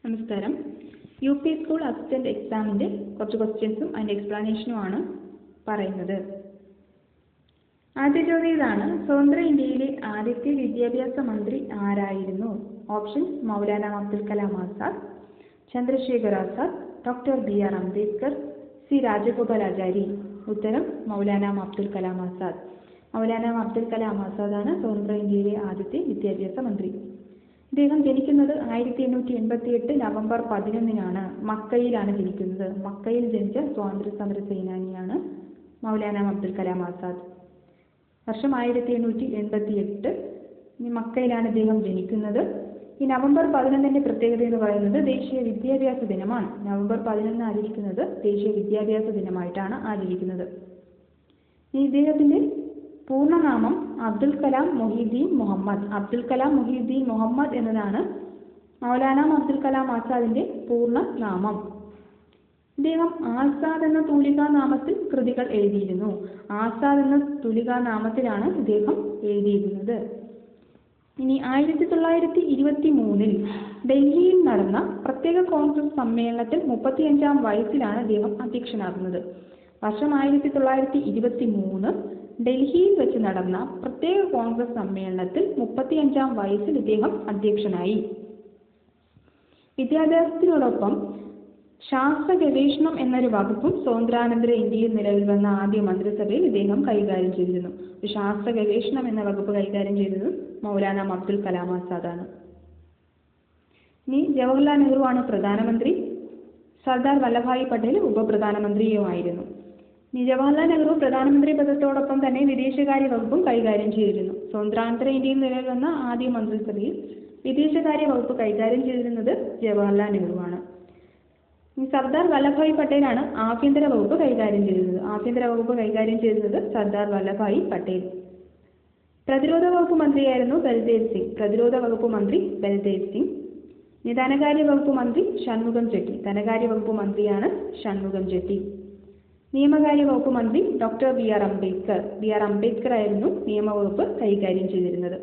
നമസ്കാരം. UP school assistant എക്സാമിന്റെ കുറച്ച് ക്വസ്റ്റ്യൻസും അതിന്റെ എക്സ്പ്ലനേഷനുമാണ് പറയുന്നത്. ആദ്യ ചോദ്യം ഇതാണ്: സ്വതന്ത്ര ഇന്ത്യയിലെ ആദ്യത്തെ വിദ്യാഭ്യാസ മന്ത്രി ആരായിരുന്നു? Options: Maulana Abdul Kalam Azad, Chandrashekhar Azad, doctor BR Ambedkar, C Rajagopalachari. ഉത്തരം: മൗലാന അബ്ദുൽ കലാം ആസാദ്. മൗലാന അബ്ദുൽ കലാം ആസാദാണ് സ്വതന്ത്ര ഇന്ത്യയിലെ ആദ്യത്തെ വിദ്യാഭ്യാസ മന്ത്രി. ഇദ്ദേഹം ജനിക്കുന്നത് 1888 നവംബർ 11 മക്കയിലാണ് ജനിക്കുന്നത്. മക്കയിൽ ജനിച്ച സ്വാതന്ത്ര്യ സമര സേനാനിയാണ് മൗലാന അബ്ദുൽ കലാം ആസാദ്. വർഷം 1888. മക്കയിലാണ് ഇദ്ദേഹം ജനിക്കുന്നത്. ഈ നവംബർ 11 പ്രത്യേകത എന്ന് പറയുന്നത് ദേശീയ വിദ്യാഭ്യാസ ദിനമാണ്. നവംബർ 11 ആചരിക്കുന്നത് ദേശീയ വിദ്യാഭ്യാസ ദിനമായിട്ടാണ് ആചരിക്കുന്നത്. ഇദ്ദേഹത്തിന്റെ പൂർണ്ണനാമം അബ്ദുൽ കലാം മൊഹീദ്ദീൻ മുഹമ്മദ്. അബ്ദുൽ കലാം മൊഹീദ്ദീൻ മുഹമ്മദ് എന്നതാണ് മൗലാന അബ്ദുൽ കലാം ആസാദിന്റെ പൂർണ്ണ നാമം. ഇദ്ദേഹം ആസാദ് എന്ന തൂലികാ നാമത്തിൽ കൃതികൾ എഴുതിയിരുന്നു. ആസാദ് എന്ന തൂലികാ നാമത്തിലാണ് ഇദ്ദേഹം എഴുതിയിരുന്നത്. ഇനി 1923 ഡൽഹിയിൽ നടന്ന പ്രത്യേക കോൺഗ്രസ് സമ്മേളനത്തിൽ 35-ാം വയസ്സിലാണ് ഇദ്ദേഹം അധ്യക്ഷനാകുന്നത്. വർഷം 1923 ഡൽഹിയിൽ വെച്ച് നടന്ന പ്രത്യേക കോൺഗ്രസ് സമ്മേളനത്തിൽ 35-ാം വയസ്സിൽ ഇദ്ദേഹം അധ്യക്ഷനായി. വിദ്യാഭ്യാസത്തിനോടൊപ്പം ശാസ്ത്ര ഗവേഷണം എന്നൊരു വകുപ്പും സ്വാതന്ത്ര്യാനന്തര ഇന്ത്യയിൽ നിലവിൽ വന്ന ആദ്യ മന്ത്രിസഭയിൽ ഇദ്ദേഹം കൈകാര്യം ചെയ്തിരുന്നു. ശാസ്ത്ര ഗവേഷണം എന്ന വകുപ്പ് കൈകാര്യം ചെയ്തത് മൗലാന അബ്ദുൽ കലാം ആസാദാണ്. ഇനി ജവഹർലാൽ നെഹ്റു ആണ് പ്രധാനമന്ത്രി. സർദാർ വല്ലഭായ് പട്ടേൽ ഉപപ്രധാനമന്ത്രിയുമായിരുന്നു. ജവഹർലാൽ നെഹ്റു പ്രധാനമന്ത്രി പദത്തോടൊപ്പം തന്നെ വിദേശകാര്യ വകുപ്പും കൈകാര്യം ചെയ്തിരുന്നു. സ്വതന്ത്രാനന്തര ഇന്ത്യയിൽ നിലവിൽ വന്ന ആദ്യ മന്ത്രിസഭയിൽ വിദേശകാര്യ വകുപ്പ് കൈകാര്യം ചെയ്തിരുന്നത് ജവഹർലാൽ നെഹ്റുവാണ്. സർദാർ വല്ലഭായ് പട്ടേലാണ് ആഭ്യന്തര വകുപ്പ് കൈകാര്യം ചെയ്തിരുന്നത്. ആഭ്യന്തര വകുപ്പ് കൈകാര്യം ചെയ്തിരുന്നത് സർദാർ വല്ലഭായ് പട്ടേൽ. പ്രതിരോധ വകുപ്പ് മന്ത്രിയായിരുന്നു ബൽദേവ് സിംഗ്. പ്രതിരോധ വകുപ്പ് മന്ത്രി ബൽദേവ് സിംഗ്. ധനകാര്യ വകുപ്പ് മന്ത്രി ഷൺമുഖം ചെട്ടി. ധനകാര്യ വകുപ്പ് മന്ത്രിയാണ് ഷൺമുഖം ചെട്ടി. നിയമകാര്യ വകുപ്പ് മന്ത്രി doctor BR Ambedkar. BR Ambedkar ആയിരുന്നു നിയമവകുപ്പ് കൈകാര്യം ചെയ്തിരുന്നത്.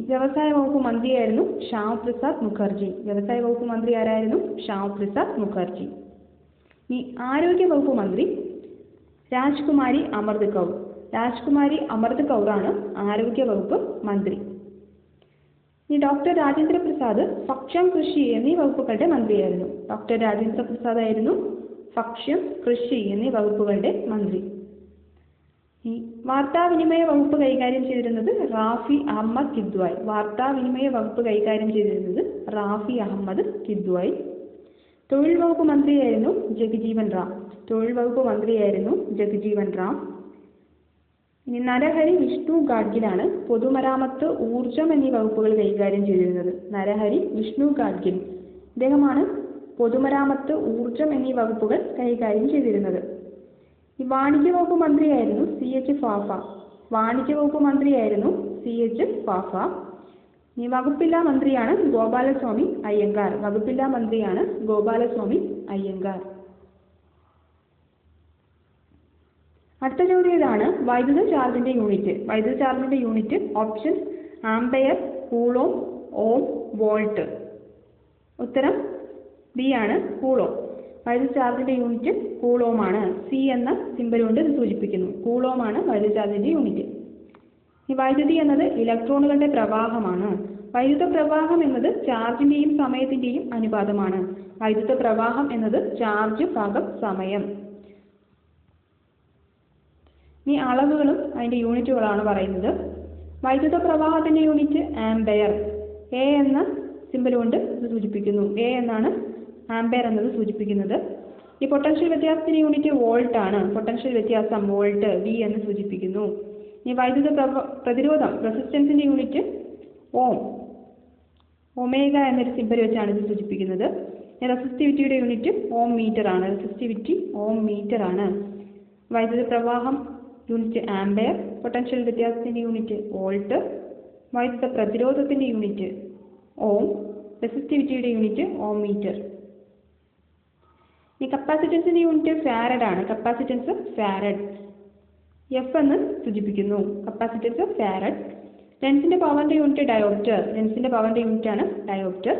വ്യവസായ വകുപ്പ് മന്ത്രിയായിരുന്നു ശ്യാം പ്രസാദ് മുഖർജി. വ്യവസായ വകുപ്പ് മന്ത്രി ആരായിരുന്നു? ശ്യാം പ്രസാദ് മുഖർജി. ആരോഗ്യ വകുപ്പ് മന്ത്രി രാജ്കുമാരി അമൃത് കൗർ. രാജ്കുമാരി അമൃത് കൗറാണ് ആരോഗ്യ വകുപ്പ് മന്ത്രി. ഡോക്ടർ രാജേന്ദ്ര പ്രസാദ് ഭക്ഷ്യം, കൃഷി എന്നീ വകുപ്പുകളുടെ മന്ത്രിയായിരുന്നു. ഡോക്ടർ രാജേന്ദ്ര പ്രസാദ് ആയിരുന്നു ഭക്ഷ്യം, കൃഷി എന്നീ വകുപ്പുകളുടെ മന്ത്രി. വാർത്താവിനിമയ വകുപ്പ് കൈകാര്യം ചെയ്തിരുന്നത് റാഫി അഹമ്മദ് കിദ്വായ്. വാർത്താവിനിമയ വകുപ്പ് കൈകാര്യം ചെയ്തിരുന്നത് റാഫി അഹമ്മദ് കിദ്വായ്. തൊഴിൽ വകുപ്പ് മന്ത്രിയായിരുന്നു ജഗ്ജീവൻ റാം. തൊഴിൽ വകുപ്പ് മന്ത്രിയായിരുന്നു ജഗ്ജീവൻ റാം. നരഹരി വിഷ്ണു ഗാഡ്ഗിലാണ് പൊതുമരാമത്ത്, ഊർജം എന്നീ വകുപ്പുകൾ കൈകാര്യം ചെയ്തിരുന്നത്. നരഹരി വിഷ്ണു ഗാഡ്ഗിൽ ഇദ്ദേഹമാണ് പൊതുമരാമത്ത്, ഊർജം എന്നീ വകുപ്പുകൾ കൈകാര്യം ചെയ്തിരുന്നത്. വാണിജ്യ വകുപ്പ് മന്ത്രിയായിരുന്നു CH ഫാഫ. വാണിജ്യ വകുപ്പ് മന്ത്രിയായിരുന്നു CH ഫാഫ. വകുപ്പില്ലാ മന്ത്രിയാണ് ഗോപാലസ്വാമി അയ്യങ്കാർ. വകുപ്പില്ലാ മന്ത്രിയാണ് ഗോപാലസ്വാമി അയ്യങ്കാർ. അടുത്ത ചോദ്യം ഇതാണ്: വൈദ്യുത ചാർജിന്റെ യൂണിറ്റ്. വൈദ്യുത ചാർജിന്റെ യൂണിറ്റ് ഓപ്ഷൻസ്: ആംപെയർ, കൂളോം, ഓം, വോൾട്ട്. ഉത്തരം B ആണ്, കൂളോം. വൈദ്യുത ചാർജിന്റെ യൂണിറ്റ് കൂളോമാണ്. C എന്ന സിംബൽ കൊണ്ട് ഇത് സൂചിപ്പിക്കുന്നു. കൂളോമാണ് വൈദ്യുത ചാർജിന്റെ യൂണിറ്റ്. വൈദ്യുതി എന്നത് ഇലക്ട്രോണുകളുടെ പ്രവാഹമാണ്. വൈദ്യുത പ്രവാഹം എന്നത് ചാർജിന്റെയും സമയത്തിന്റെയും അനുപാതമാണ്. വൈദ്യുത പ്രവാഹം എന്നത് ചാർജ് ഭാഗം സമയം. അളവുകളും അതിന്റെ യൂണിറ്റുകളാണ് പറയുന്നത്. വൈദ്യുത പ്രവാഹത്തിന്റെ യൂണിറ്റ് ആംപെയർ. A എന്ന സിംബൽ കൊണ്ട് ഇത് സൂചിപ്പിക്കുന്നു. A എന്നാണ് ആംപെയർ എന്നത് സൂചിപ്പിക്കുന്നത്. പൊട്ടൻഷ്യൽ വ്യത്യാസത്തിന്റെ യൂണിറ്റ് വോൾട്ട് ആണ്. പൊട്ടൻഷ്യൽ വ്യത്യാസം വോൾട്ട് V എന്ന് സൂചിപ്പിക്കുന്നു. വൈദ്യുത പ്രതിരോധം റെസിസ്റ്റൻസിന്റെ യൂണിറ്റ് ഓം. ഒമേഗ എന്നൊരു സിംബൽ വെച്ചാണ് ഇത് സൂചിപ്പിക്കുന്നത്. റെസിസ്റ്റിവിറ്റിയുടെ യൂണിറ്റ് ഓം മീറ്റർ ആണ്. റെസിസ്റ്റിവിറ്റി ഓം മീറ്റർ ആണ്. വൈദ്യുത പ്രവാഹം യൂണിറ്റ് ആംപെയർ. പൊട്ടൻഷ്യൽ വ്യത്യാസത്തിന്റെ യൂണിറ്റ് വോൾട്ട്. വൈദ്യുത പ്രതിരോധത്തിന്റെ യൂണിറ്റ് ഓം. റെസിസ്റ്റിവിറ്റിയുടെ യൂണിറ്റ് ഓം മീറ്റർ. കപ്പാസിറ്റൻസിന്റെ യൂണിറ്റ് ഫാരഡ് ആണ്. Capacitance farad. F എന്ന് സൂചിപ്പിക്കുന്നു. Capacitance farad. ലെൻസിന്റെ പവറിന്റെ യൂണിറ്റ് ഡയോപ്റ്റർ. ലെൻസിന്റെ പവറിന്റെ യൂണിറ്റ് ആണ് ഡയോപ്റ്റർ.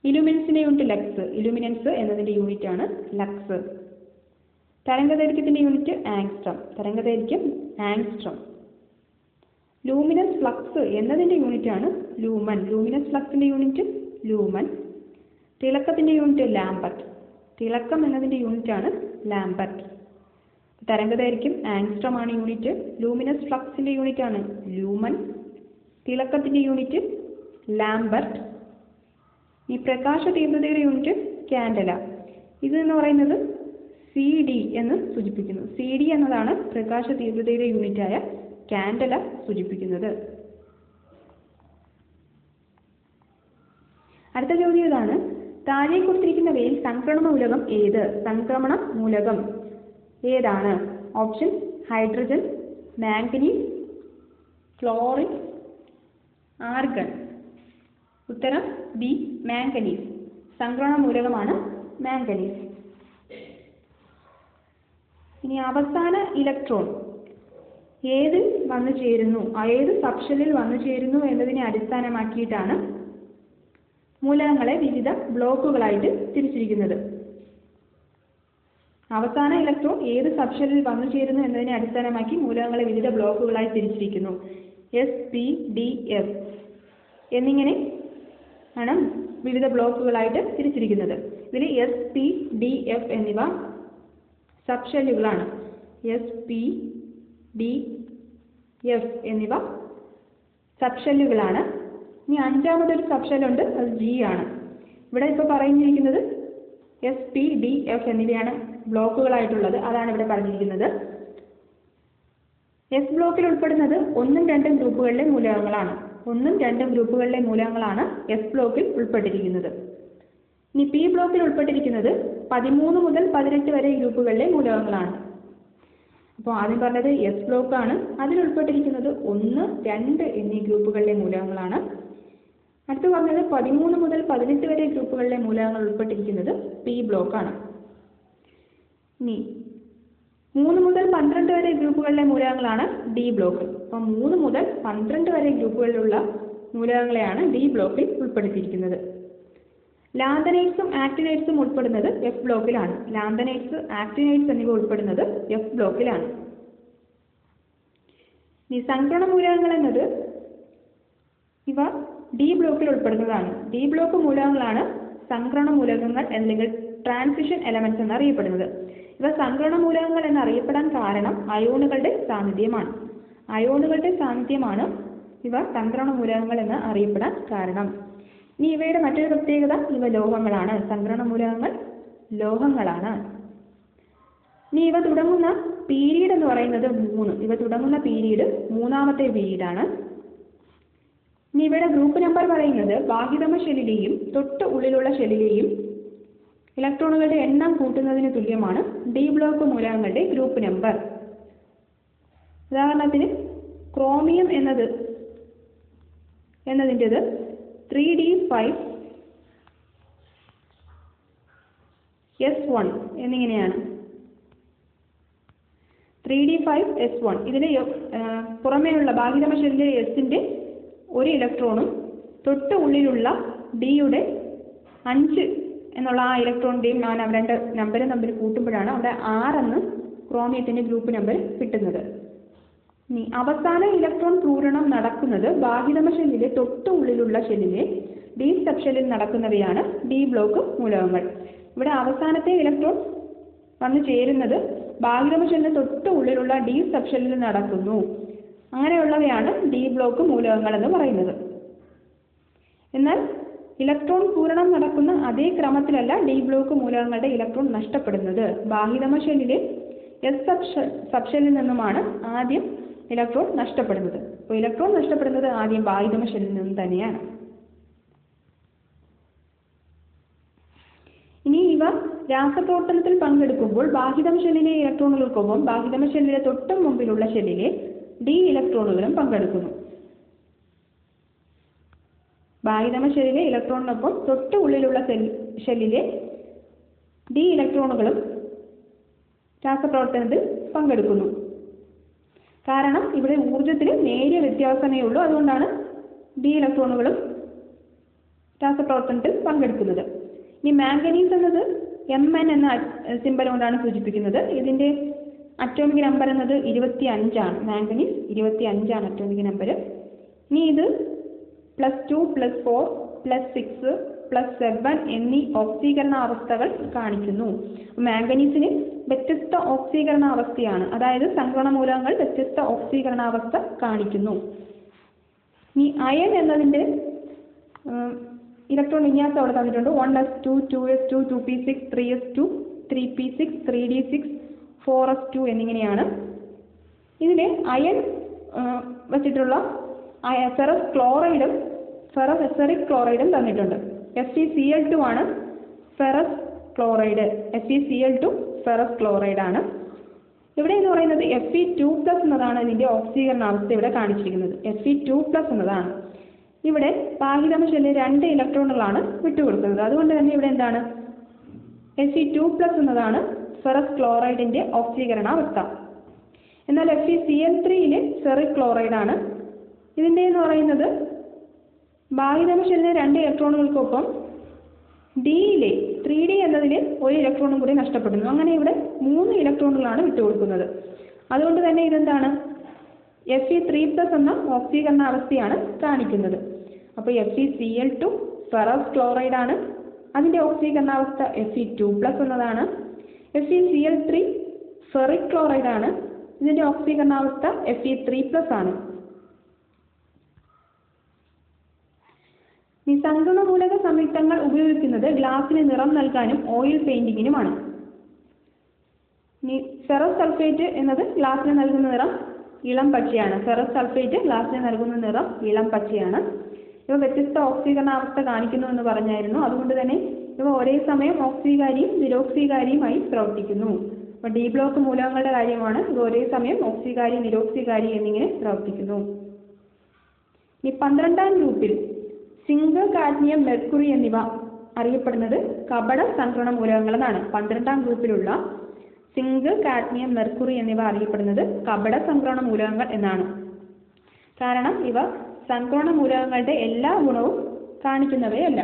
ഇലുമിനൻസിന്റെ unit lux. ഇലുമിനൻസ് എന്നതിന്റെ യൂണിറ്റ് ആണ് ലക്സ്. തരംഗദൈർഘ്യത്തിന്റെ യൂണിറ്റ് ആങ്സ്ട്രം. തരംഗദൈർഘ്യം ആങ്സ്ട്രം. ലൂമിനസ് ഫ്ലക്സ് എന്നതിന്റെ യൂണിറ്റ് ആണ് ലൂമൻ. ലൂമിനസ് ഫ്ലക്സിന്റെ യൂണിറ്റ് ലൂമൻ. തിളക്കത്തിന്റെ യൂണിറ്റ് ലാംബർട്ട്. തിളക്കം എന്നതിന്റെ യൂണിറ്റ് ആണ് ലാംബർട്ട്. തരംഗദൈർഘ്യം ആങ്സ്ട്രം ആണ് യൂണിറ്റ്. ലൂമിനസ് ഫ്ലക്സിന്റെ യൂണിറ്റ് ആണ് ലൂമൻ. തിളക്കത്തിന്റെ യൂണിറ്റ് ലാംബർട്ട്. ഈ പ്രകാശ തീവ്രതയുടെ യൂണിറ്റ് കാൻഡല. ഇതെന്ന് പറയുന്നത് CD എന്ന് സൂചിപ്പിക്കുന്നു. CD എന്നതാണ് പ്രകാശ തീവ്രതയുടെ യൂണിറ്റായ കാൻഡല സൂചിപ്പിക്കുന്നത്. അടുത്ത ചോദ്യം ഇതാണ്. താഴെ കൊടുത്തിരിക്കുന്നവയിൽ സംക്രമണ മൂലകം ഏത്? സംക്രമണ മൂലകം ഏതാണ്? Option hydrogen, manganese, chlorine, argon. ഉത്തരം ബി മാംഗനീസ്. സംക്രമണ മൂലകമാണ് മാംഗനീസ്. ഇനി അവസാന ഇലക്ട്രോൺ ഏതിൽ വന്നു ചേരുന്നു, ഏത് സബ്ഷെല്ലിൽ വന്നു ചേരുന്നു എന്നതിനെ അടിസ്ഥാനമാക്കിയിട്ടാണ് മൂലകങ്ങളെ വിവിധ ബ്ലോക്കുകളായിട്ട് തിരിച്ചിരിക്കുന്നത്. അവസാന ഇലക്ട്രോൺ ഏത് സബ്ഷെല്ലിൽ വന്നു ചേരുന്നു എന്നതിനെ അടിസ്ഥാനമാക്കി മൂലകങ്ങളെ വിവിധ ബ്ലോക്കുകളായി തിരിച്ചിരിക്കുന്നു. S, P, D, F എന്നിങ്ങനെ ആണ് വിവിധ ബ്ലോക്കുകളായിട്ട് തിരിച്ചിരിക്കുന്നത്. ഇതിൽ S, P, D, F എന്നിവ സബ്ഷെല്ലുകളാണ്. S, P, D, F എന്നിവ സബ്ഷെല്ലുകളാണ്. ഇനി അഞ്ചാമതൊരു സബ്ഷെല്ലുണ്ട്, അത് G ആണ്. ഇവിടെ ഇപ്പോൾ പറഞ്ഞിരിക്കുന്നത് S, P, D, F എന്നിവയാണ് ബ്ലോക്കുകളായിട്ടുള്ളത്. അതാണ് ഇവിടെ പറഞ്ഞിരിക്കുന്നത്. S ബ്ലോക്കിൽ ഉൾപ്പെടുന്നത് 1ഉം 2ഉം ഗ്രൂപ്പുകളിലെ മൂലകങ്ങളാണ്. 1ഉം 2ഉം ഗ്രൂപ്പുകളിലെ മൂലകങ്ങളാണ് S ബ്ലോക്കിൽ ഉൾപ്പെട്ടിരിക്കുന്നത്. ഇനി P ബ്ലോക്കിൽ ഉൾപ്പെട്ടിരിക്കുന്നത് 13 മുതൽ 18 വരെ ഗ്രൂപ്പുകളിലെ മൂലകങ്ങളാണ്. അപ്പോൾ ആദ്യം പറഞ്ഞത് S ബ്ലോക്കാണ്. അതിൽ ഉൾപ്പെട്ടിരിക്കുന്നത് 1, 2 എന്നീ ഗ്രൂപ്പുകളിലെ മൂലകങ്ങളാണ്. അടുത്ത് പറഞ്ഞത് 13 മുതൽ 18 വരെ ഗ്രൂപ്പുകളിലെ മൂലകങ്ങൾ ഉൾപ്പെട്ടിരിക്കുന്നത് P ബ്ലോക്കാണ്. ഇനി 3 മുതൽ 12 വരെ ഗ്രൂപ്പുകളിലെ മൂലകങ്ങളാണ് D ബ്ലോക്ക്. അപ്പം 3 മുതൽ 12 വരെ ഗ്രൂപ്പുകളിലുള്ള മൂലകങ്ങളെയാണ് D ബ്ലോക്കിൽ ഉൾപ്പെടുത്തിയിരിക്കുന്നത്. ലാന്തനൈറ്റ്സും ആക്ടിനൈറ്റ്സും ഉൾപ്പെടുന്നത് F ബ്ലോക്കിലാണ്. ലാന്തനൈറ്റ്സ്, ആക്ടിനൈറ്റ്സ് എന്നിവ ഉൾപ്പെടുന്നത് F ബ്ലോക്കിലാണ്. ഈ സംക്രമണ മൂലകങ്ങൾ എന്നത് ഇവ D ബ്ലോക്കിൽ ഉൾപ്പെടുന്നതാണ്. D ബ്ലോക്ക് മൂലകങ്ങളാണ് സംക്രമണ മൂലകങ്ങൾ അല്ലെങ്കിൽ ട്രാൻസിഷൻ എലമെന്റ്സ് എന്നറിയപ്പെടുന്നത്. ഇവ സംക്രമണ മൂലകങ്ങൾ എന്നറിയപ്പെടാൻ കാരണം അയോണുകളുടെ സാന്നിധ്യമാണ്. അയോണുകളുടെ സാന്നിധ്യമാണ് ഇവ സംക്രമണ മൂലകങ്ങൾ എന്ന് അറിയപ്പെടാൻ കാരണം. ഇനി ഇവയുടെ മറ്റൊരു പ്രത്യേകത, ഇവ ലോഹങ്ങളാണ്. സംക്രമണ മൂലകങ്ങൾ ലോഹങ്ങളാണ്. ഇനി ഇവ തുടങ്ങുന്ന പീരീഡ് എന്ന് പറയുന്നത് 3. ഇവ തുടങ്ങുന്ന പീരീഡ് 3ാമത്തെ പീരീഡാണ്. ഇനി ഇവയുടെ ഗ്രൂപ്പ് നമ്പർ പറയുന്നത് ബാഹ്യതമ ഷെല്ലിലെയും തൊട്ട് ഉള്ളിലുള്ള ഷെല്ലിലെയും ഇലക്ട്രോണുകളുടെ എണ്ണം കൂട്ടുന്നതിന് തുല്യമാണ് D ബ്ലോക്ക് മൂലകങ്ങളുടെ ഗ്രൂപ്പ് നമ്പർ. ഉദാഹരണത്തിന് ക്രോമിയം എന്നതിൻ്റെത് 3D5S1 എന്നിങ്ങനെയാണ്. 3D5S1. ഇതിന് പുറമേയുള്ള ബാഹ്യതമ ഷെല്ലിലെ S-ന്റെ ഒരു ഇലക്ട്രോണും തൊട്ട് ഉള്ളിലുള്ള Dയുടെ 5 എന്നുള്ള ആ ഇലക്ട്രോണിൻ്റെയും രണ്ട് നമ്പരും തമ്മിൽ കൂട്ടുമ്പോഴാണ് അവിടെ 6 എന്ന് ക്രോമിയത്തിൻ്റെ ഗ്രൂപ്പ് നമ്പർ കിട്ടുന്നത്. ഇനി അവസാന ഇലക്ട്രോൺ പൂരണം നടക്കുന്നത് ബാഹ്യതമ ഷെല്ലിലെ തൊട്ട് ഉള്ളിലുള്ള ഷെല്ലിലെ D സബ്ഷെല്ലിൽ നടക്കുന്നവയാണ് D ബ്ലോക്ക് മൂലകങ്ങൾ. ഇവിടെ അവസാനത്തെ ഇലക്ട്രോൺ വന്നു ചേരുന്നത് ബാഹ്യതമ ഷെല്ലിന് തൊട്ട് ഉള്ളിലുള്ള D സബ്ഷെല്ലിൽ നടക്കുന്നു. അങ്ങനെയുള്ളവയാണ് D ബ്ലോക്ക് മൂലകങ്ങൾ എന്ന് പറയുന്നത്. എന്നാൽ ഇലക്ട്രോൺ പൂരണം നടക്കുന്ന അതേ ക്രമത്തിലല്ല D ബ്ലോക്ക് മൂലകങ്ങളുടെ ഇലക്ട്രോൺ നഷ്ടപ്പെടുന്നത്. ബാഹ്യതമ ഷെല്ലിലെ S സബ്ഷെല്ലിൽ നിന്നുമാണ് ആദ്യം ഇലക്ട്രോൺ നഷ്ടപ്പെടുന്നത്. അപ്പോൾ ഇലക്ട്രോൺ നഷ്ടപ്പെടുന്നത് ആദ്യം ബാഹ്യതമ ഷെല്ലിൽ നിന്നും തന്നെയാണ്. ഇനി ഇവ രാസപ്രവർത്തനത്തിൽ പങ്കെടുക്കുമ്പോൾ ബാഹ്യതമ ഷെല്ലിലെ ഇലക്ട്രോണുകൾക്കൊപ്പം ബാഹ്യതമ ഷെല്ലിലെ തൊട്ട് മുമ്പിലുള്ള ഷെല്ലിലെ D ഇലക്ട്രോണുകളും പങ്കെടുക്കുന്നു. ബാഹ്യതമ ഷെല്ലിലെ ഇലക്ട്രോണിനൊപ്പം തൊട്ട് ഉള്ളിലുള്ള ഷെല്ലിലെ D ഇലക്ട്രോണുകളും രാസപ്രവർത്തനത്തിൽ പങ്കെടുക്കുന്നു. കാരണം ഇവിടെ ഊർജ്ജത്തിന് നേരിയ വ്യത്യാസമേ ഉള്ളൂ. അതുകൊണ്ടാണ് D ഇലക്ട്രോണുകളും രാസപ്രവർത്തനത്തിൽ പങ്കെടുക്കുന്നത്. ഇനി മാംഗനീസ് എന്നത് Mn എന്ന സിമ്പൽ കൊണ്ടാണ് സൂചിപ്പിക്കുന്നത്. ഇതിന്റെ അറ്റോമിക് നമ്പർ എന്നത് 25 ആണ്. മാംഗനീസ് 25 ആണ് അറ്റോമിക് നമ്പർ. ഇനി ഇത് +2 +4 +6 +7 എന്നീ ഓക്സീകരണ അവസ്ഥകൾ കാണിക്കുന്നു. മാംഗനീസിന് വ്യത്യസ്ത ഓക്സീകരണ അവസ്ഥയാണ്, അതായത് സംക്രമണ മൂലകങ്ങൾ വ്യത്യസ്ത ഓക്സീകരണാവസ്ഥ കാണിക്കുന്നു. ഇനി അയൺ എന്നതിന്റെ ഇലക്ട്രോൺ വിന്യാസം അവിടെ തന്നിട്ടുണ്ട്. 1s2 2s2 2p6 3s2 3p6 3d6 4s2 എന്നിങ്ങനെയാണ്. ഇതിൽ അയൺ വെച്ചിട്ടുള്ള ഫെറസ് ക്ലോറൈഡും ഫെറസ് എസറിക് ക്ലോറൈഡും തന്നിട്ടുണ്ട്. FeCl2 ആണ് ferrous chloride. FeCl2 ferrous chloride ആണ്. ഇവിടെ എന്ന് പറയുന്നത് Fe2+ എന്നതാണ് ഇതിന്റെ ഓക്സീകരണാവസ്ഥ ഇവിടെ കാണിച്ചിരിക്കുന്നത്. Fe2+ എന്നതാണ്. ഇവിടെ പാഹിതമ ഷെല്ലിൽ 2 ഇലക്ട്രോണുകളാണ് വിട്ടുകൊടുക്കുന്നത്. അതുകൊണ്ട് തന്നെ ഇവിടെ എന്താണ്, Fe2+ എന്നതാണ് ഫെറസ് ക്ലോറൈഡിന്റെ ഓക്സീകരണാവസ്ഥ. എന്നാൽ FeCl3 ഫെറിക് ക്ലോറൈഡ് ആണ്. ഇതിന്റെ എന്ന് പറയുന്നത് ബാഹ്യതമ ഷെല്ലിലെ 2 ഇലക്ട്രോണുകൾക്കൊപ്പം ഡിയിലെ 3D എന്നതിൽ ഒരു ഇലക്ട്രോണും കൂടി നഷ്ടപ്പെടുന്നു. അങ്ങനെ ഇവിടെ 3 ഇലക്ട്രോണുകളാണ് വിട്ടുകൊടുക്കുന്നത്. അതുകൊണ്ട് തന്നെ ഇതെന്താണ്, Fe3+ എന്ന ഓക്സീകരണാവസ്ഥയാണ് കാണിക്കുന്നത്. അപ്പോൾ FeCl2 ഫെറസ് ക്ലോറൈഡ് ആണ്. അതിന്റെ ഓക്സീകരണാവസ്ഥ Fe2+ എന്നതാണ്. FeCl3 ഫെറിക് ക്ലോറൈഡ് ആണ്. ഇതിന്റെ ഓക്സീകരണാവസ്ഥ Fe3+ ആണ്. ഈ സംക്രമണ മൂലക സംയുക്തങ്ങൾ ഉപയോഗിക്കുന്നത് ഗ്ലാസിന് നിറം നൽകാനും ഓയിൽ പെയിന്റിങ്ങിനുമാണ്. ഫെറസ് സൾഫേറ്റ് എന്നത് ഗ്ലാസിന് നൽകുന്ന നിറം ഇളം പച്ചയാണ്. ഫെറസ് സൾഫേറ്റ് ഗ്ലാസിന് നൽകുന്ന നിറം ഇളം പച്ചയാണ്. ഇവ വ്യത്യസ്ത ഓക്സീകരണാവസ്ഥ കാണിക്കുന്നു എന്ന് പറഞ്ഞായിരുന്നു. അതുകൊണ്ട് തന്നെ ഇവ ഒരേ സമയം ഓക്സീകാരിയും നിരോക്സീകാരിയുമായി പ്രവർത്തിക്കുന്നു. അപ്പോൾ ഡി ബ്ലോക്ക് മൂലകങ്ങളുടെ കാര്യമാണ്. ഇത് ഒരേ സമയം ഓക്സീകാരി നിരോക്സീകാരി എന്നിങ്ങനെ പ്രവർത്തിക്കുന്നു. ഈ 12ാം ഗ്രൂപ്പിൽ സിങ്ക്, കാഡ്മിയം, മെർക്കുറി എന്നിവ അറിയപ്പെടുന്നത് കപട സംക്രമണ മൂലകങ്ങൾ എന്നാണ്. 12ാം ഗ്രൂപ്പിലുള്ള സിങ്ക്, കാഡ്മിയം, മെർക്കുറി എന്നിവ അറിയപ്പെടുന്നത് കപട സംക്രമണ മൂലകങ്ങൾ എന്നാണ്. കാരണം ഇവ സംക്രമണ മൂലകങ്ങളുടെ എല്ലാ ഗുണവും കാണിക്കുന്നവയല്ല.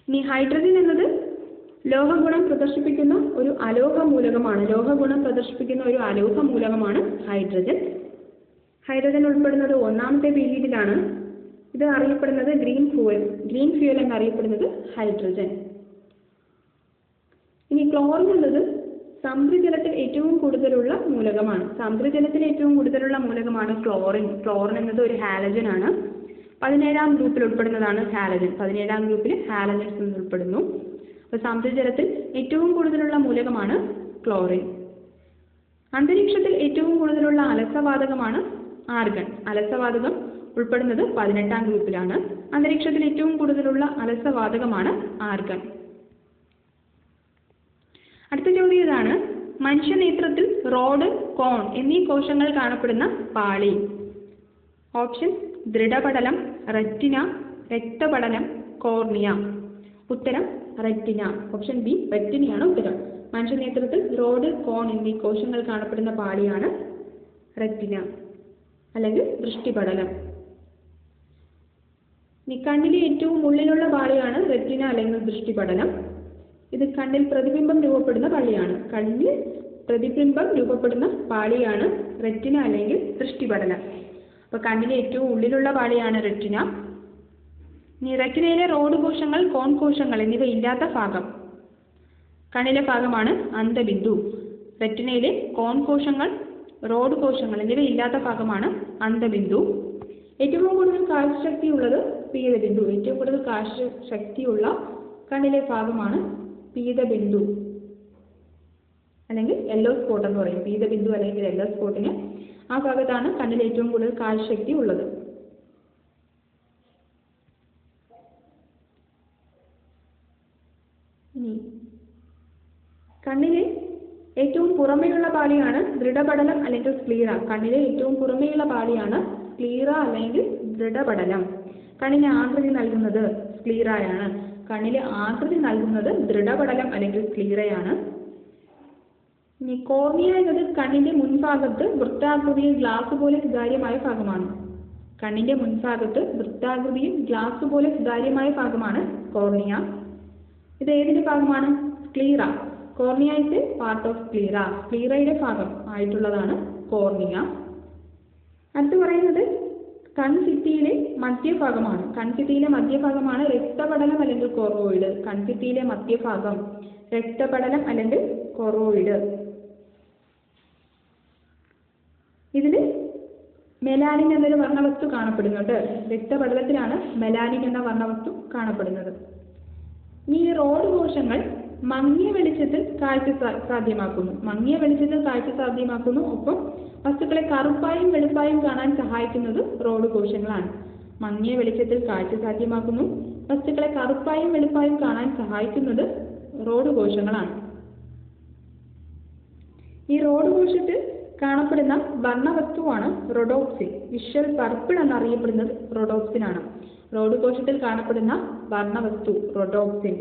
ഇനി ഹൈഡ്രജൻ എന്നത് ലോഹഗുണം പ്രദർശിപ്പിക്കുന്ന ഒരു അലോഹ മൂലകമാണ്. ലോഹഗുണം പ്രദർശിപ്പിക്കുന്ന ഒരു അലോഹ മൂലകമാണ് ഹൈഡ്രജൻ. ഹൈഡ്രജൻ ഉൾപ്പെടുന്നത് 1ാമത്തെ പീരീഡിലാണ്. ഇത് അറിയപ്പെടുന്നത് ഗ്രീൻ ഫ്യൂവൽ എന്നറിയപ്പെടുന്നത് ഹൈഡ്രജൻ. ഇനി ക്ലോറിൻ എന്നത് സമുദ്രജലത്തിൽ ഏറ്റവും കൂടുതലുള്ള മൂലകമാണ്. സമുദ്രജലത്തിൽ ഏറ്റവും കൂടുതലുള്ള മൂലകമാണ് ക്ലോറിൻ. ക്ലോറിൻ എന്നത് ഒരു ഹാലജൻ ആണ്. 17ാം ഗ്രൂപ്പിൽ ഉൾപ്പെടുന്നതാണ് ഹാലജൻ. 17ാം ഗ്രൂപ്പിൽ ഹാലജൻസ് എന്ന് ഉൾപ്പെടുന്നു. അപ്പോൾ സമുദ്രജലത്തിൽ ഏറ്റവും കൂടുതലുള്ള മൂലകമാണ് ക്ലോറിൻ. അന്തരീക്ഷത്തിൽ ഏറ്റവും കൂടുതലുള്ള അലസവാതകമാണ് ആർഗൺ. അലസവാതകം ഉൾപ്പെടുന്നത് 18ാം ഗ്രൂപ്പിലാണ്. അന്തരീക്ഷത്തിൽ ഏറ്റവും കൂടുതലുള്ള അലസവാതകമാണ് ആർഗൺ. അടുത്ത ചോദ്യം ഇതാണ്, മനുഷ്യനേത്രത്തിൽ റോഡ്, കോൺ എന്നീ കോശങ്ങൾ കാണപ്പെടുന്ന പാളി. ഓപ്ഷൻ ദൃഢപടലം, റെറ്റിന, രക്തപടലം, കോർണിയ. ഉത്തരം റെറ്റിന. ഓപ്ഷൻ ബി റെറ്റിനയാണ് ഉത്തരം. മനുഷ്യനേത്രത്തിൽ റോഡ്, കോൺ എന്നീ കോശങ്ങൾ കാണപ്പെടുന്ന പാളിയാണ് റെറ്റിന അല്ലെങ്കിൽ ദൃഷ്ടിപടലം. ഇനി കണ്ണിലെ ഏറ്റവും ഉള്ളിലുള്ള പാളിയാണ് റെറ്റിന അല്ലെങ്കിൽ ദൃഷ്ടിപടലം. ഇത് കണ്ണിൽ പ്രതിബിംബം രൂപപ്പെടുന്ന പാളിയാണ്. കണ്ണിൽ പ്രതിബിംബം രൂപപ്പെടുന്ന പാളിയാണ് റെറ്റിന അല്ലെങ്കിൽ ദൃഷ്ടിപടലം. അപ്പോൾ കണ്ണിലെ ഏറ്റവും ഉള്ളിലുള്ള പാളിയാണ് റെറ്റിന. ഇനി റെറ്റിനയിലെ റോഡ് കോശങ്ങൾ, കോൺ കോശങ്ങൾ എന്നിവ ഇല്ലാത്ത ഭാഗം കണ്ണിലെ ഭാഗമാണ് അന്ധബിന്ദു. റെറ്റിനയിലെ കോൺ കോശങ്ങൾ, റോഡ് കോശങ്ങൾ എന്നിവ ഇല്ലാത്ത ഭാഗമാണ് അന്ധബിന്ദു. ഏറ്റവും കൂടുതൽ കാഴ്ചശക്തി ഉള്ളത് പീതബിന്ദു. ഏറ്റവും കൂടുതൽ കാഴ്ചശക്തിയുള്ള കണ്ണിലെ ഭാഗമാണ് പീതബിന്ദു അല്ലെങ്കിൽ യെല്ലോ സ്പോട്ട് എന്ന് പറയും. പീതബിന്ദു അല്ലെങ്കിൽ യെല്ലോ സ്പോട്ടിന് ആ ഭാഗത്താണ് കണ്ണിൽ ഏറ്റവും കൂടുതൽ കാഴ്ചശക്തി ഉള്ളത്. ഇനി കണ്ണിലെ ഏറ്റവും പുറമേയുള്ള പാളിയാണ് ദൃഢപടലം അല്ലെങ്കിൽ സ്ക്ലീറ. കണ്ണിലെ ഏറ്റവും പുറമേയുള്ള പാളിയാണ് സ്ക്ലീറ അല്ലെങ്കിൽ ദൃഢപടലം. കണ്ണിന് ആകൃതി നൽകുന്നത് സ്ക്ലീറയാണ്. കണ്ണിലെ ആകൃതി നൽകുന്നത് ദൃഢപടലം അല്ലെങ്കിൽ സ്ക്ലീറയാണ്. ഇനി കോർണിയ എന്നത് കണ്ണിന്റെ മുൻഭാഗത്ത് വൃത്താകൃതിയിൽ ഗ്ലാസ് പോലെ സുതാര്യമായ ഭാഗമാണ്. കണ്ണിന്റെ മുൻഭാഗത്ത് വൃത്താകൃതിയിൽ ഗ്ലാസ് പോലെ സുതാര്യമായ ഭാഗമാണ് കോർണിയ. ഇത് ഏതിന്റെ ഭാഗമാണ്? Sclera. Cornea is a part of sclera. സ്ക്ലീറയുടെ ഭാഗം ആയിട്ടുള്ളതാണ് കോർണിയ. അടുത്ത് പറയുന്നത് കൺഭിത്തിയിലെ മധ്യഭാഗമാണ്. കൺഭിത്തിയിലെ മധ്യഭാഗമാണ് രക്തപടലം അല്ലെങ്കിൽ കൊറോയിഡ്. കൺഭിത്തിയിലെ മധ്യഭാഗം രക്തപടലം അല്ലെങ്കിൽ കൊറോയിഡ്. ഇതിൽ മെലാനിൻ എന്നൊരു വർണ്ണവസ്തു കാണപ്പെടുന്നുണ്ട്. രക്തപടലത്തിലാണ് മെലാനിൻ എന്ന വർണ്ണവസ്തു കാണപ്പെടുന്നത്. ഈ റോഡ് കോശങ്ങൾ മങ്ങിയ വെളിച്ചത്തിൽ കാഴ്ച സാധ്യമാക്കുന്നു. മങ്ങിയ വെളിച്ചത്തിൽ കാഴ്ച സാധ്യമാക്കുന്നു. ഒപ്പം വസ്തുക്കളെ കറുപ്പായും വെളുപ്പായും കാണാൻ സഹായിക്കുന്നത് റോഡ് കോശങ്ങളാണ്. മങ്ങിയ വെളിച്ചത്തിൽ കാഴ്ച സാധ്യമാക്കുന്നു. വസ്തുക്കളെ കറുപ്പായും വെളുപ്പായും കാണാൻ സഹായിക്കുന്നത് റോഡ് കോശങ്ങളാണ്. ഈ റോഡ് കോശത്തിൽ കാണപ്പെടുന്ന വർണ്ണവസ്തുവാണ് റോഡോപ്സിൻ. വിഷ്വൽ പർപ്പിൾ എന്നറിയപ്പെടുന്നത് റോഡോപ്സിനാണ്. റോഡ് കോശത്തിൽ കാണപ്പെടുന്ന വർണ്ണവസ്തു റോഡോപ്സിൻ.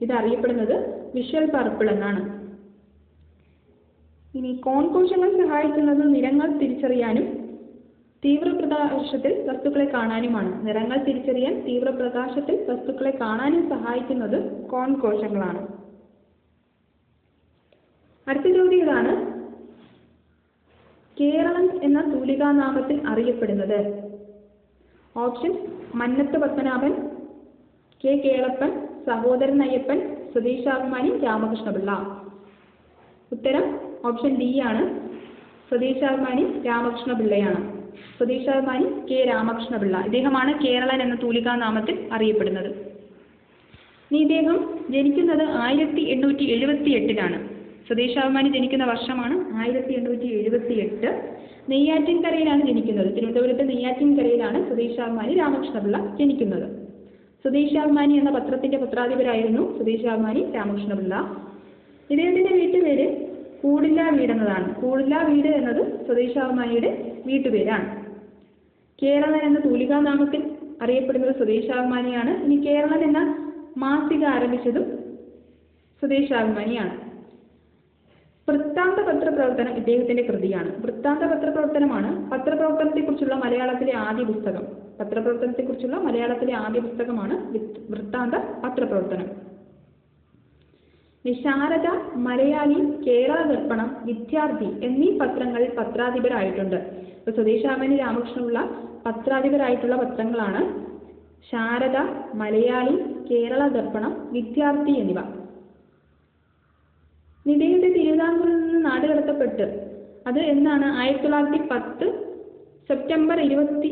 ഇത് അറിയപ്പെടുന്നത് വിഷ്വൽ പർപ്പിൾ എന്നാണ്. ഇനി കോൺ കോശങ്ങൾ സഹായിക്കുന്നത് നിറങ്ങൾ തിരിച്ചറിയാനും തീവ്രപ്രകാശത്തിൽ വസ്തുക്കളെ കാണാനുമാണ്. നിറങ്ങൾ തിരിച്ചറിയാൻ തീവ്രപ്രകാശത്തിൽ വസ്തുക്കളെ കാണാനും സഹായിക്കുന്നത് കോൺ കോശങ്ങളാണ്. അടുത്ത ചോദ്യം ഇതാണ്: കേരളം എന്ന തൂലികാനാമത്തിൽ അറിയപ്പെടുന്നത്? Option: Mannath Padmanabhan, K Kelappan, Sahodaran Ayyappan, Swadeshabhimani Ramakrishna Pillai. ഉത്തരം ഓപ്ഷൻ ഡി ആണ്. സ്വദേശാഭിമാനി രാമകൃഷ്ണപിള്ളയാണ്. സ്വദേശാഭിമാനി കെ രാമകൃഷ്ണപിള്ള. ഇദ്ദേഹമാണ് കേരളൻ എന്ന തൂലികാനാമത്തിൽ അറിയപ്പെടുന്നത്. ഇനി ഇദ്ദേഹം ജനിക്കുന്നത് 1878 സ്വദേശാഭിമാനി ജനിക്കുന്ന വർഷമാണ് 1878. നെയ്യാറ്റിൻകരയിലാണ് ജനിക്കുന്നത്. തിരുവനന്തപുരത്ത് നെയ്യാറ്റിൻകരയിലാണ് സ്വദേശാഭിമാനി രാമകൃഷ്ണപിള്ള ജനിക്കുന്നത്. സ്വദേശാഭിമാനി എന്ന പത്രത്തിന്റെ പത്രാധിപരായിരുന്നു സ്വദേശാഭിമാനി രാമകൃഷ്ണപിള്ള. ഇദ്ദേഹത്തിന്റെ വീട്ടുപേര് കൂടില്ല വീട് എന്നതാണ്. കൂടില്ല വീട് എന്നത് സ്വദേശാഭിമാനിയുടെ വീട്ടുപേരാണ്. കേരളൻ എന്ന തൂലികാനാമത്തിൽ അറിയപ്പെടുന്നത് സ്വദേശാഭിമാനിയാണ്. ഇനി കേരളൻ എന്ന മാസിക ആരംഭിച്ചതും സ്വദേശാഭിമാനിയാണ്. വൃത്താന്ത പത്രപ്രവർത്തനം ഇദ്ദേഹത്തിന്റെ കൃതിയാണ്. വൃത്താന്ത പത്രപ്രവർത്തനമാണ് പത്രപ്രവർത്തനത്തെക്കുറിച്ചുള്ള മലയാളത്തിലെ ആദ്യ പുസ്തകം. പത്രപ്രവർത്തനത്തെക്കുറിച്ചുള്ള മലയാളത്തിലെ ആദ്യ പുസ്തകമാണ് വൃത്താന്ത പത്രപ്രവർത്തനം. ശാരദ, മലയാളി, കേരള ദർപ്പണം, വിദ്യാർത്ഥി എന്നീ പത്രങ്ങളിൽ പത്രാധിപരായിട്ടുണ്ട്. ഇപ്പൊ സ്വദേശാഭിമാനി രാമകൃഷ്ണപിള്ള പത്രാധിപരായിട്ടുള്ള പത്രങ്ങളാണ് ശാരദ, മലയാളി, കേരള ദർപ്പണം, വിദ്യാർത്ഥി എന്നിവ. ഇദ്ദേഹത്തെ തിരുവിതാംകൂറിൽ നിന്ന് നാടുകടത്തപ്പെട്ട് അത് എന്നാണ്? 1910 സെപ്റ്റംബർ 26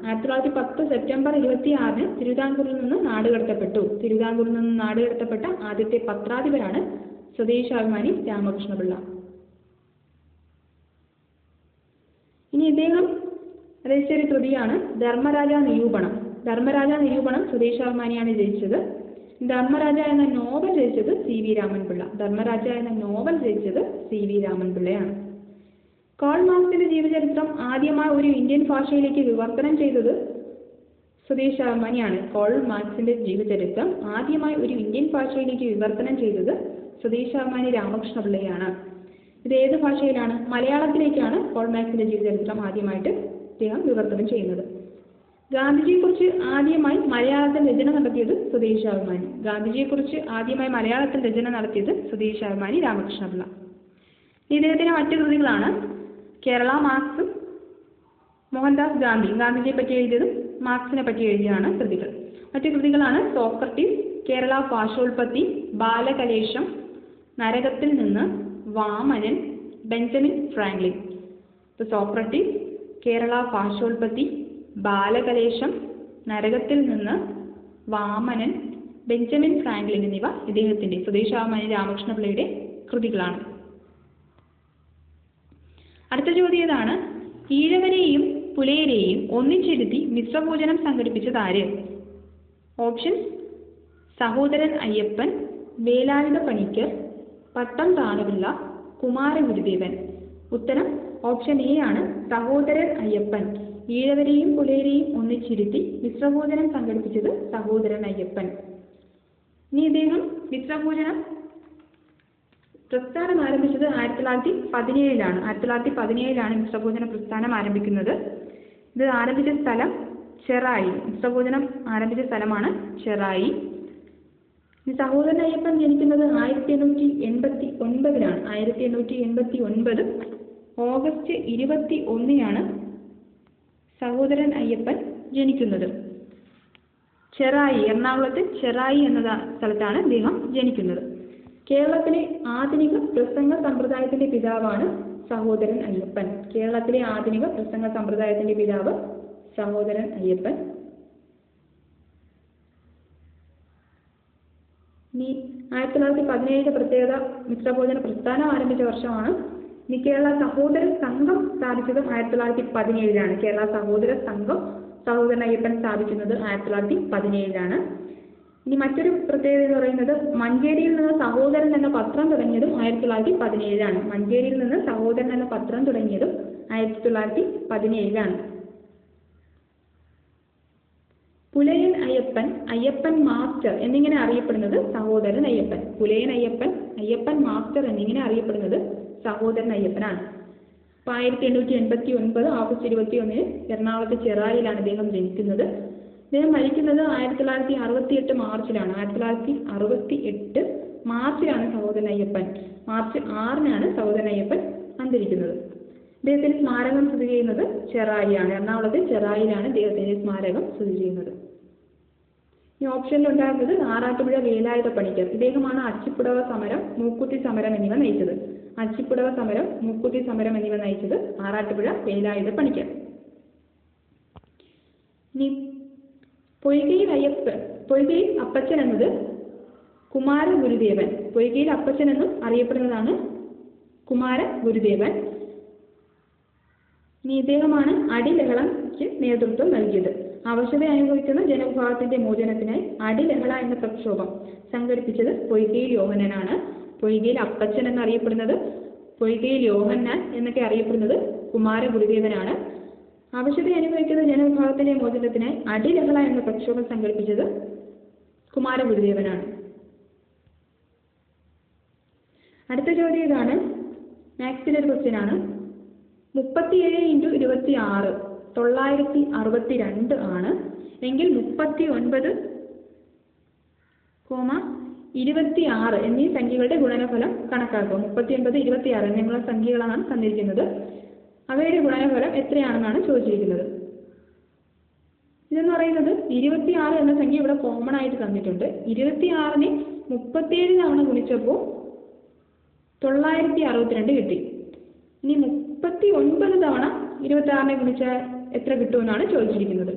1910 സെപ്റ്റംബർ 26 തിരുവിതാംകൂറിൽ നിന്ന് നാടുകടത്തപ്പെട്ടു. തിരുവിതാംകൂറിൽ നിന്ന് നാടുകടത്തപ്പെട്ട ആദ്യത്തെ പത്രാധിപരാണ് സ്വദേശാഭിമാനി രാമകൃഷ്ണപിള്ള. ഇനി ഇദ്ദേഹം രചിച്ചൊരു കൃതിയാണ് ധർമ്മരാജ നിരൂപണം. ധർമ്മരാജ നിരൂപണം സ്വദേശാഭിമാനിയാണ് രചിച്ചത്. ധർമ്മരാജ എന്ന നോവൽ രചിച്ചത് CV രാമൻപിള്ള. ധർമ്മരാജ എന്ന നോവൽ രചിച്ചത് CV രാമൻപിള്ളയാണ്. കാൾ മാർക്സിന്റെ ജീവചരിത്രം ആദ്യമായി ഒരു ഇന്ത്യൻ ഭാഷയിലേക്ക് വിവർത്തനം ചെയ്തത് സ്വദേശാഭിമാനിയാണ്. കാൾ മാർക്സിന്റെ ജീവചരിത്രം ആദ്യമായി ഒരു ഇന്ത്യൻ ഭാഷയിലേക്ക് വിവർത്തനം ചെയ്തത് സ്വദേശാഭിമാനി രാമകൃഷ്ണപിള്ളയാണ്. ഇത് ഏത് ഭാഷയിലാണ്? മലയാളത്തിലേക്കാണ് കാൾ മാർക്സിന്റെ ജീവചരിത്രം ആദ്യമായിട്ട് അദ്ദേഹം വിവർത്തനം ചെയ്യുന്നത്. ഗാന്ധിജിയെക്കുറിച്ച് ആദ്യമായി മലയാളത്തിൽ രചന നടത്തിയത് സ്വദേശാഭിമാനി. ഗാന്ധിജിയെക്കുറിച്ച് ആദ്യമായി മലയാളത്തിൽ രചന നടത്തിയത് സ്വദേശാഭിമാനി രാമകൃഷ്ണപിള്ള. ഇദ്ദേഹത്തിന്റെ മറ്റു കൃതികളാണ് കേരള മാർക്സും മോഹൻദാസ് ഗാന്ധി. ഗാന്ധിജിയെ പറ്റി എഴുതിയതും മാർക്സിനെ പറ്റി എഴുതിയതാണ് കൃതികൾ. മറ്റു കൃതികളാണ് സോക്രട്ടീസ്, കേരള ഭാഷോൽപ്പത്തി, ബാലകലേശം, നരകത്തിൽ നിന്ന്, Vamanan, Benjamin Franklin. Socrates, Kerala ഭാഷോൽപ്പത്തി, ബാലകലേശം, നരകത്തിൽ നിന്ന്, വാമനൻ, ബെഞ്ചമിൻ ഫ്രാങ്ക്ലിൻ എന്നിവ ഇദ്ദേഹത്തിന്റെ സ്വദേശാഭിമാനി രാമകൃഷ്ണപിള്ളയുടെ കൃതികളാണ്. അടുത്ത ചോദ്യം ഇതാണ്: ഈഴവരെയും പുലയരെയും ഒന്നിച്ചിരുത്തി മിശ്രഭോജനം സംഘടിപ്പിച്ചത് ആര്? ഓപ്ഷൻ: സഹോദരൻ അയ്യപ്പൻ, വേലായുധ പണിക്കർ, പട്ടം താണുപിള്ള, കുമാരഗുരുദേവൻ. ഉത്തരം ഓപ്ഷൻ എ ആണ്, സഹോദരൻ അയ്യപ്പൻ. ഈഴവരെയും പുലയരെയും ഒന്നിച്ചിരുത്തി മിശ്രഭോജനം സംഘടിപ്പിച്ചത് സഹോദരൻ അയ്യപ്പൻ. ഇനി ഇദ്ദേഹം മിശ്രഭോജനം പ്രസ്ഥാനം ആരംഭിച്ചത് 1917 1917 മിശ്രഭോജന പ്രസ്ഥാനം ആരംഭിക്കുന്നത്. ഇത് ആരംഭിച്ച സ്ഥലം ചെറായി. മിശ്രഭോജനം ആരംഭിച്ച സ്ഥലമാണ് ചെറായി. ഈ സഹോദരൻ അയ്യപ്പൻ ജനിക്കുന്നത് 1889 1889 ഓഗസ്റ്റ് 21 സഹോദരൻ അയ്യപ്പൻ ജനിക്കുന്നത്. ചെറായി, എറണാകുളത്ത് ചെറായി എന്ന സ്ഥലത്താണ് അദ്ദേഹം ജനിക്കുന്നത്. കേരളത്തിലെ ആധുനിക പ്രസംഗ സമ്പ്രദായത്തിന്റെ പിതാവാണ് സഹോദരൻ അയ്യപ്പൻ. കേരളത്തിലെ ആധുനിക പ്രസംഗ സമ്പ്രദായത്തിന്റെ പിതാവ് സഹോദരൻ അയ്യപ്പൻ. ഇനി 1917 പ്രത്യേകത മിശ്രഭോജന പ്രസ്ഥാനം ആരംഭിച്ച വർഷമാണ്. ഇനി കേരള സഹോദര സംഘം സ്ഥാപിച്ചതും 1917 കേരള സഹോദര സംഘം സഹോദരൻ അയ്യപ്പൻ സ്ഥാപിക്കുന്നത് 1917. ഇനി മറ്റൊരു പ്രത്യേകത എന്ന് പറയുന്നത് മഞ്ചേരിയിൽ നിന്ന് സഹോദരൻ എന്ന പത്രം തുടങ്ങിയതും 1917. മഞ്ചേരിയിൽ നിന്ന് സഹോദരൻ എന്ന പത്രം തുടങ്ങിയതും 1917. പുലയൻ അയ്യപ്പൻ, അയ്യപ്പൻ മാസ്റ്റർ എന്നിങ്ങനെ അറിയപ്പെടുന്നത് സഹോദരൻ അയ്യപ്പൻ. പുലയൻ അയ്യപ്പൻ, അയ്യപ്പൻ മാസ്റ്റർ എന്നിങ്ങനെ അറിയപ്പെടുന്നത് സഹോദരൻ അയ്യപ്പനാണ്. 1889 ഓഗസ്റ്റ് 21 എറണാകുളത്ത് ചെറായിലാണ് അദ്ദേഹം ജനിക്കുന്നത്. അദ്ദേഹം മരിക്കുന്നത് 1968 മാർച്ചിലാണ്. 1968 മാർച്ചിലാണ് സഹോദരൻ അയ്യപ്പൻ, മാർച്ച് 6 സഹോദരൻ അയ്യപ്പൻ അന്തരിക്കുന്നത്. അദ്ദേഹത്തിന്റെ സ്മാരകം സ്ഥിതി ചെയ്യുന്നത് ചെറായിയാണ്. എറണാകുളത്ത് ചെറായിലാണ് അദ്ദേഹത്തിന്റെ സ്മാരകം സ്ഥിതി ചെയ്യുന്നത്. ഈ ഓപ്ഷനിൽ ഉണ്ടായിരുന്നത് ആറാട്ടുപുഴ വേലായുധ പണിക്കർ. ഇദ്ദേഹമാണ് അച്ചിപ്പുടവ സമരം, മൂക്കുത്തി സമരം എന്നിവ നയിച്ചത്. അച്ചിപ്പുടവ സമരം, മൂക്കുത്തി സമരം എന്നിവ നയിച്ചത് ആറാട്ടുപുഴ വേലായുധ പണിക്കർ. ഇനി പൊയ്കയിൽ അപ്പച്ചൻ എന്നത് കുമാരഗുരുദേവൻ. പൊയ്കയിൽ അപ്പച്ചൻ എന്നും അറിയപ്പെടുന്നതാണ് കുമാരഗുരുദേവൻ. ഇനി ഇദ്ദേഹമാണ് അടിലഹളയ്ക്ക് നേതൃത്വം നൽകിയത്. അവശത അനുഭവിക്കുന്ന ജനവിഭാഗത്തിന്റെ മോചനത്തിനായി അടിലഹള എന്ന പ്രക്ഷോഭം സംഘടിപ്പിച്ചത് പൊയ്കയിൽ യോഹന്നാനാണ്. പൊയ്കയിൽ അപ്പച്ചൻ എന്നറിയപ്പെടുന്നത്, പൊയ്കയിൽ യോഹന്നാൻ എന്നൊക്കെ അറിയപ്പെടുന്നത് കുമാരഗുരുദേവനാണ്. അവശത അനുഭവിക്കുന്ന ജനവിഭാഗത്തിന്റെ മോചനത്തിനായി അടിലഹള എന്ന പ്രക്ഷോഭം സംഘടിപ്പിച്ചത് കുമാരഗുരുദേവനാണ്. അടുത്ത ചോദ്യം ഇതാണ്, മാത്സിലെ ഒരു ക്വസ്റ്റ്യൻ ആണ്. 37 × 26 962 ആണ് എങ്കിൽ 39,26 എന്നീ സംഖ്യകളുടെ ഗുണനഫലം കണക്കാക്കുക. 39, 26 എന്നിങ്ങനെയുള്ള സംഖ്യകളാണ് തന്നിരിക്കുന്നത്. അവയുടെ ഗുണനഫലം എത്രയാണെന്നാണ് ചോദിച്ചിരിക്കുന്നത്. ഇതെന്ന് പറയുന്നത് 26 എന്ന സംഖ്യ ഇവിടെ കോമൺ ആയിട്ട് തന്നിട്ടുണ്ട്. 26നെ 37 തവണ ഗുണിച്ചപ്പോൾ 962 കിട്ടി. ഇനി 39 തവണ 26നെ ഗുണിച്ചാൽ എത്ര കിട്ടുമെന്നാണ് ചോദിച്ചിരിക്കുന്നത്.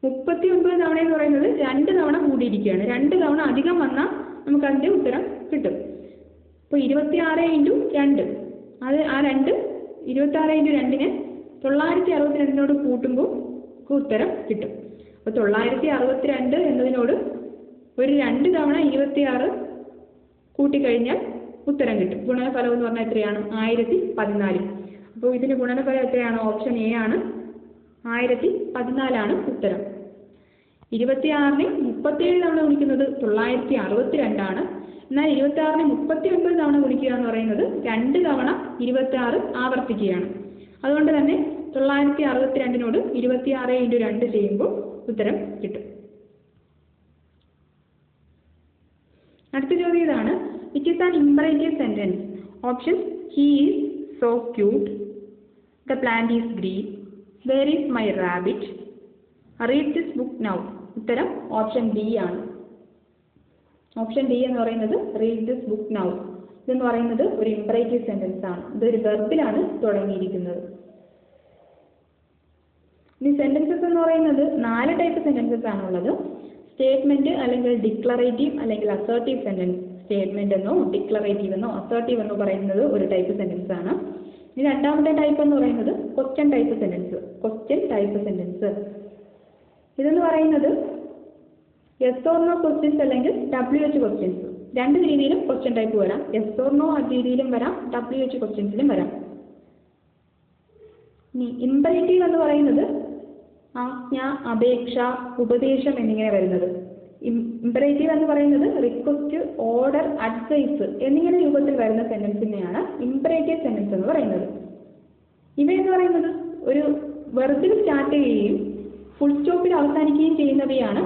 39 തവണ എന്ന് പറയുന്നത് 2 തവണ കൂടിയിരിക്കുകയാണ്. 2 തവണ അധികം വന്നാൽ നമുക്ക് അതിന്റെ ഉത്തരം കിട്ടും. അപ്പോൾ 26 × 2, അത് ആ 2 26 × 2നെ 962 കൂട്ടുമ്പോൾ ഉത്തരം കിട്ടും. അപ്പോൾ 962 എന്നതിനോട് ഒരു 2 തവണ 26 കൂട്ടിക്കഴിഞ്ഞാൽ ഉത്തരം കിട്ടും. ഗുണനഫലം എന്ന് പറഞ്ഞാൽ എത്രയാണ്? 1014. അപ്പോൾ ഇതിന് ഗുണനഫലം എത്രയാണ്? ഓപ്ഷൻ എ ആണ്, 1014 ഉത്തരം. 26നെ 37 തവണ ഗുണിക്കുന്നത് 962 ആണ്. എന്നാൽ 26നെ 39 തവണ ഗുണിക്കുക എന്ന് പറയുന്നത് 2 തവണ 26 ആവർത്തിക്കുകയാണ്. അതുകൊണ്ട് തന്നെ 962നോട് 26 × 2 ചെയ്യുമ്പോൾ ഉത്തരം കിട്ടും. അടുത്ത ചോദ്യം ഇതാണ്, which is an imperative sentence? Option: he is so cute, the plant is green, where is my rabbit, read this book now. ഉത്തരം ഓപ്ഷൻ ഡി ആണ്. ഓപ്ഷൻ ഡി എന്ന് പറയുന്നത് റീഡ് ദിസ് ബുക്ക് നൗ. ഇതെന്ന് പറയുന്നത് ഒരു ഇംപറേറ്റീവ് സെന്റൻസ് ആണ്. ഇതൊരു വെർബിലാണ് തുടങ്ങിയിരിക്കുന്നത്. ഇനി സെന്റൻസസ് എന്ന് പറയുന്നത് 4 ടൈപ്പ് സെന്റൻസസ് ആണുള്ളത്. സ്റ്റേറ്റ്മെന്റ് അല്ലെങ്കിൽ ഡിക്ലറേറ്റീവ് അല്ലെങ്കിൽ അസേർട്ടീവ് സെന്റൻസ്. സ്റ്റേറ്റ്മെന്റ് എന്നോ ഡിക്ലറേറ്റീവ് എന്നോ അസേർട്ടീവ് എന്നോ പറയുന്നത് ഒരു ടൈപ്പ് സെന്റൻസ് ആണ്. ഇനി രണ്ടാമത്തെ ടൈപ്പ് എന്ന് പറയുന്നത് question type sentence. Question type sentence ഇതെന്ന് പറയുന്നത് യെസ് ഓർ നോ ക്വസ്റ്റ്യൻസ് അല്ലെങ്കിൽ WH ക്വസ്റ്റ്യൻസ്. രണ്ട് രീതിയിലും ക്വസ്റ്റ്യൻ ടൈപ്പ് വരാം. യെസ് ഓർ നോ രീതിയിലും വരാം, WH ക്വസ്റ്റ്യൻസിലും വരാം. ഇനി ഇംപറേറ്റീവ് എന്ന് പറയുന്നത് ആജ്ഞ, അപേക്ഷ, ഉപദേശം എന്നിങ്ങനെ വരുന്നത്. ഇംപറേറ്റീവ് എന്ന് പറയുന്നത് റിക്വസ്റ്റ്, ഓർഡർ, അഡ്വൈസ് എന്നിങ്ങനെ രൂപത്തിൽ വരുന്ന സെന്റൻസിനെയാണ് ഇംപറേറ്റീവ് സെന്റൻസ് എന്ന് പറയുന്നത്. ഇവയെന്ന് പറയുന്നത് ഒരു വെർബിൽ സ്റ്റാർട്ട് ചെയ്യുകയും ഫുൾ സ്റ്റോപ്പിൽ അവസാനിക്കുകയും ചെയ്യുന്നവയാണ്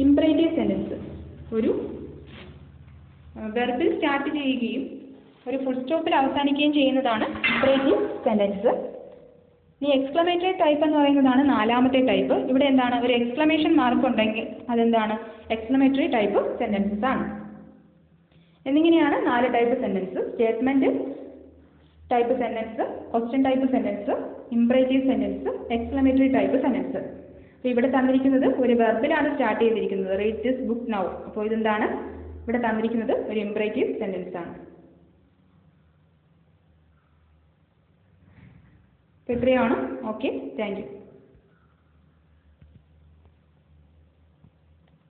ഇംപറേറ്റീവ് സെന്റൻസ്. ഒരു വെർബിൽ സ്റ്റാർട്ട് ചെയ്യുകയും ഒരു ഫുൾ സ്റ്റോപ്പിൽ അവസാനിക്കുകയും ചെയ്യുന്നതാണ് ഇംപറേറ്റീവ് സെന്റൻസ്. ഈ എക്സ്ക്ലമേറ്ററി ടൈപ്പ് എന്ന് പറയുന്നതാണ് നാലാമത്തെ ടൈപ്പ്. ഇവിടെ എന്താണ്, ഒരു എക്സ്ക്ലമേഷൻ മാർക്ക് ഉണ്ടെങ്കിൽ അതെന്താണ്, എക്സ്ക്ലമേറ്ററി ടൈപ്പ് സെന്റൻസസ് ആണ്. എന്നിങ്ങനെയാണ് 4 type sentence: statement type sentence, question type sentence, imperative sentence, exclamatory type sentence. അപ്പോൾ ഇവിടെ തന്നിരിക്കുന്നത് ഒരു വെർബിലാണ് സ്റ്റാർട്ട് ചെയ്തിരിക്കുന്നത്, റീഡ് ദിസ് ബുക്ക് നൗ. അപ്പോൾ ഇതെന്താണ്, ഇവിടെ തന്നിരിക്കുന്നത് ഒരു ഇംപറേറ്റീവ് സെന്റൻസ് ആണ്. അപ്പോൾ ഇത്രയാണ്. Okay, thank you.